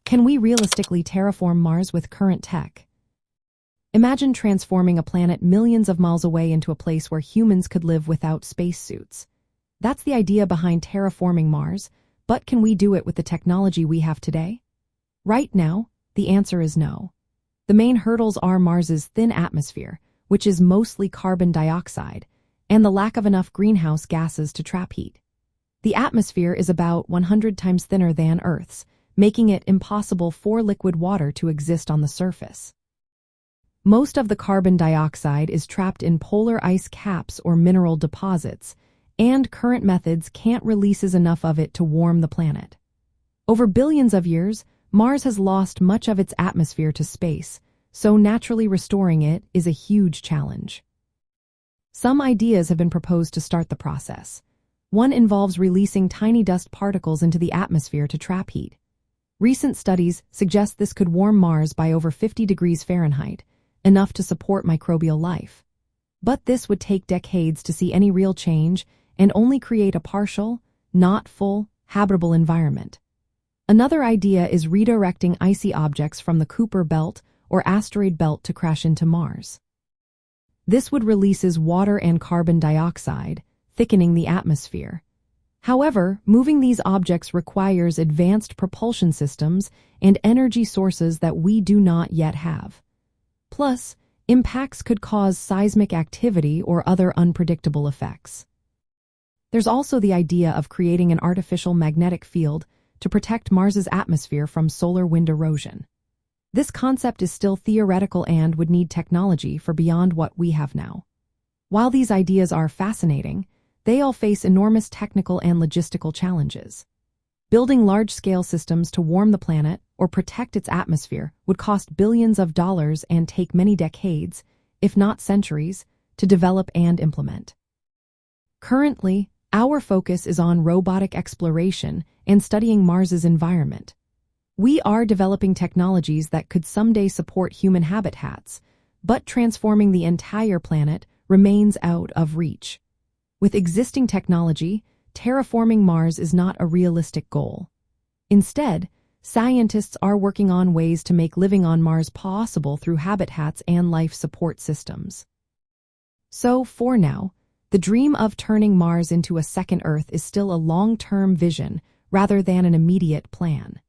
Can we realistically terraform Mars with current tech? Imagine transforming a planet millions of miles away into a place where humans could live without spacesuits. That's the idea behind terraforming Mars, but can we do it with the technology we have today? Right now, the answer is no. The main hurdles are Mars's thin atmosphere, which is mostly carbon dioxide, and the lack of enough greenhouse gases to trap heat. The atmosphere is about 100 times thinner than Earth's, making it impossible for liquid water to exist on the surface. Most of the carbon dioxide is trapped in polar ice caps or mineral deposits, and current methods can't release enough of it to warm the planet. Over billions of years, Mars has lost much of its atmosphere to space, so naturally restoring it is a huge challenge. Some ideas have been proposed to start the process. One involves releasing tiny dust particles into the atmosphere to trap heat. Recent studies suggest this could warm Mars by over 50 degrees Fahrenheit, enough to support microbial life. But this would take decades to see any real change and only create a partial, not full, habitable environment. Another idea is redirecting icy objects from the Kuiper Belt or asteroid belt to crash into Mars. This would release water and carbon dioxide, thickening the atmosphere. However, moving these objects requires advanced propulsion systems and energy sources that we do not yet have. Plus, impacts could cause seismic activity or other unpredictable effects. There's also the idea of creating an artificial magnetic field to protect Mars's atmosphere from solar wind erosion. This concept is still theoretical and would need technology for beyond what we have now. While these ideas are fascinating, they all face enormous technical and logistical challenges. Building large-scale systems to warm the planet or protect its atmosphere would cost billions of dollars and take many decades, if not centuries, to develop and implement. Currently, our focus is on robotic exploration and studying Mars's environment. We are developing technologies that could someday support human habitats, but transforming the entire planet remains out of reach. With existing technology, terraforming Mars is not a realistic goal. Instead, scientists are working on ways to make living on Mars possible through habitats and life support systems. So, for now, the dream of turning Mars into a second Earth is still a long-term vision rather than an immediate plan.